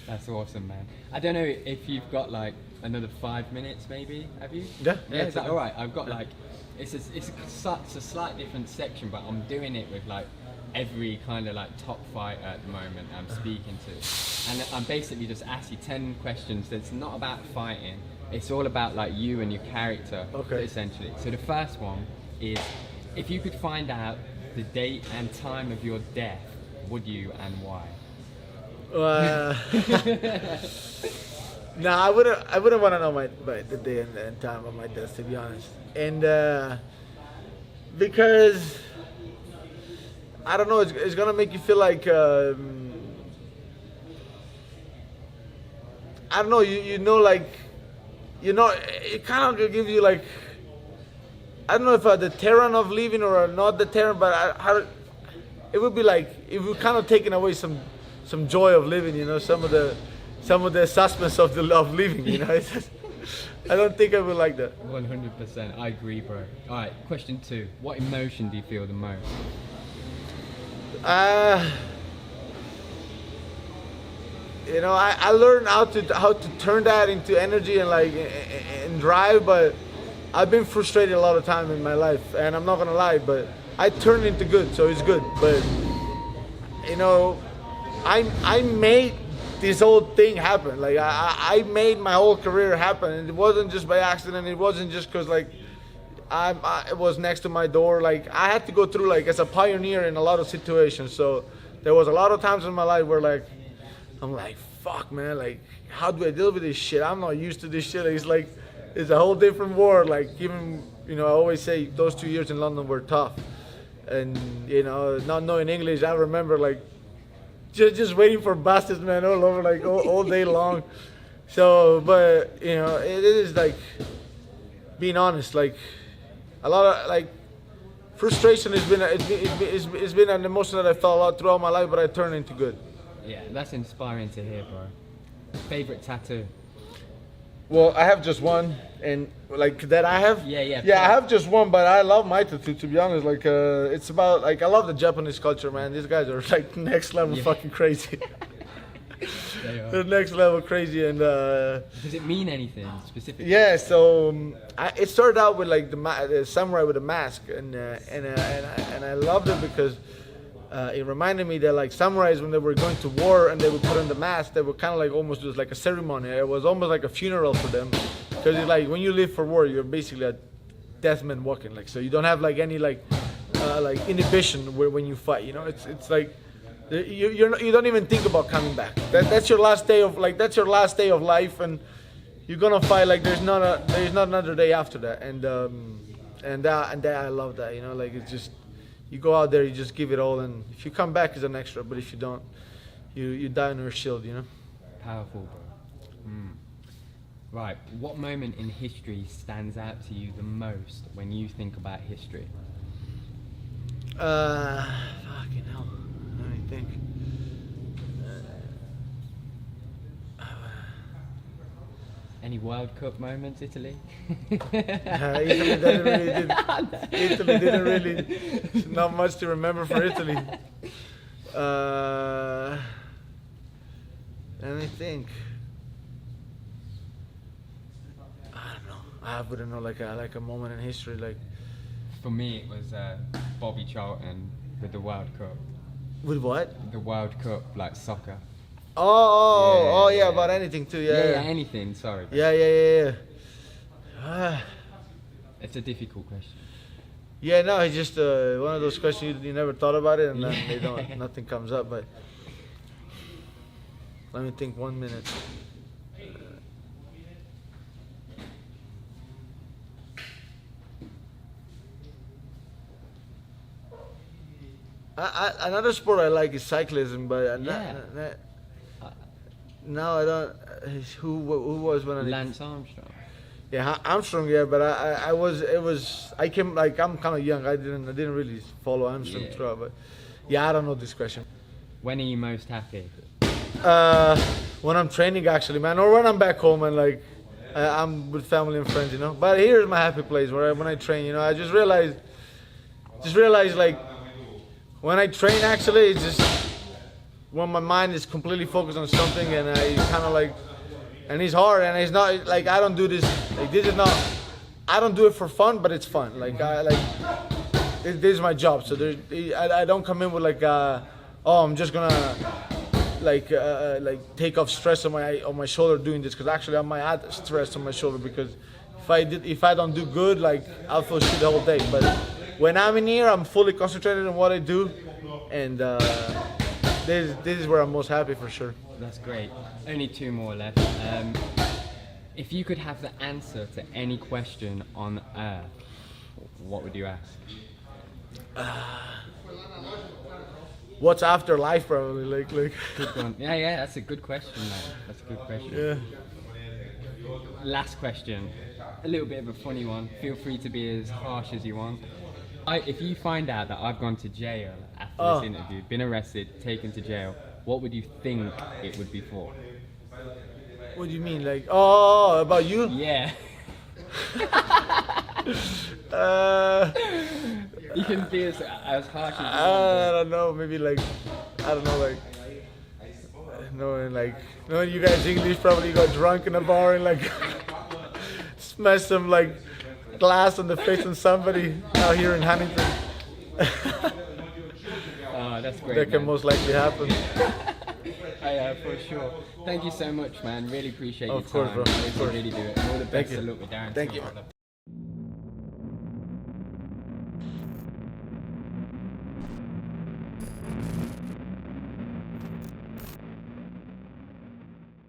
That's awesome, man. I don't know if you've got like another 5 minutes, maybe. Have you? Yeah. Yeah. Is that all right? I've got like it's a slight different section, but I'm doing it with like every kind of like top fighter at the moment I'm speaking to, and I'm basically just asking 10 questions that's not about fighting. It's all about like you and your character, essentially. So the first one is, if you could find out the date and time of your death, would you, and why? No, I wouldn't want to know the day and time of my death, to be honest. And because I don't know, it's gonna make you feel like I don't know, it kind of gives you like, I don't know if the terror of leaving or not the terror, but it would be like it would kind of taken away some joy of living, you know, some of the suspense of leaving, you know. I don't think I would like that. 100%, I agree, bro. All right, question 2. What emotion do you feel the most? You know, I learned how to turn that into energy and drive, but I've been frustrated a lot of time in my life, and I'm not gonna lie, but I turned it into good, so it's good. But you know, I made this whole thing happen. Like I made my whole career happen, and it wasn't just by accident. It wasn't just because like it was next to my door. Like I had to go through like as a pioneer in a lot of situations. So there was a lot of times in my life where like I'm like, fuck, man. Like how do I deal with this shit? I'm not used to this shit. It's like it's a whole different world. Like even I always say those 2 years in London were tough, and not knowing English, I remember like just waiting for buses, man, all over, like all day long. So, but it is like being honest. Like a lot of like frustration has been it's been an emotion that I felt a lot throughout my life, but I turned into good. Yeah, that's inspiring to hear, bro. Favorite tattoo? Well, I have just one, and like that I have. Yeah. I have just one, but I love my tattoo, to be honest. Like, it's about like I love the Japanese culture, man. These guys are like next level fucking crazy. They're next level crazy, and does it mean anything specifically? Yeah, so it started out with like the samurai with a mask, and I loved it because it reminded me that like samurais, when they were going to war and they would put on the mask, they would kind of like almost do like a ceremony. It was almost like a funeral for them, because it's like when you live for war, you're basically a death man walking. Like, so you don't have like any like inhibition when you fight. It's like you don't even think about coming back. That's your last day of life, and you're gonna fight like there's not another day after that. And that I love that. Like it's just. You go out there, you just give it all, and if you come back, it's an extra. But if you don't, you die on your shield, Powerful, bro. Right, what moment in history stands out to you the most when you think about history? Fucking hell. Let me think. Any World Cup moments, Italy? Italy didn't really. Not much to remember for Italy. Let me think. I don't know. I wouldn't know like a moment in history like. For me, it was Bobby Charlton with the World Cup. With what? The World Cup, like soccer. Yeah, about anything too. Yeah, anything. Sorry. Yeah. It's a difficult question. Yeah, no, it's just one of those questions you never thought about it, and then nothing comes up. But let me think 1 minute. Another sport I like is cyclism, but no, I don't. Who was when I? Lance Armstrong. Yeah, Armstrong. Yeah, but I came like I'm kind of young. I didn't really follow Armstrong throughout. But yeah, I don't know this question. When are you most happy? When I'm training, actually, man, or when I'm back home and like I'm with family and friends, But here's my happy place when I train. I just realized like when I train, actually, it's just when my mind is completely focused on something, and I kind of like, and it's hard, and it's not like I don't do this. Like this is not. I don't do it for fun, but it's fun. Like this is my job. So I don't come in with like, oh, I'm just gonna like take off stress on my shoulder doing this, because actually I might add stress on my shoulder, because if I don't do good, like I'll feel shit the whole day. But when I'm in here, I'm fully concentrated on what I do, and this is where I'm most happy for sure. That's great. Only 2 more left. If you could have the answer to any question on Earth, what would you ask? What's after life, probably. Like. Good one. Yeah, that's a good question, man. That's a good question. Yeah. Last question. A little bit of a funny one. Feel free to be as harsh as you want. If you find out that I've gone to jail after this interview, been arrested, taken to jail, what would you think it would be for? What do you mean? Like, oh, about you? Yeah. You can be as harsh as you want. I don't know. Maybe like, I don't know, like, knowing you guys English, probably got drunk in a bar and like smash some like glass on the face on somebody out here in Huntington. Oh, that's great. That can most likely happen. For sure. Thank you so much, man. Really appreciate your Of course, time. bro. Of course. Really do it. All the best you. of luck with Darren. Thank you.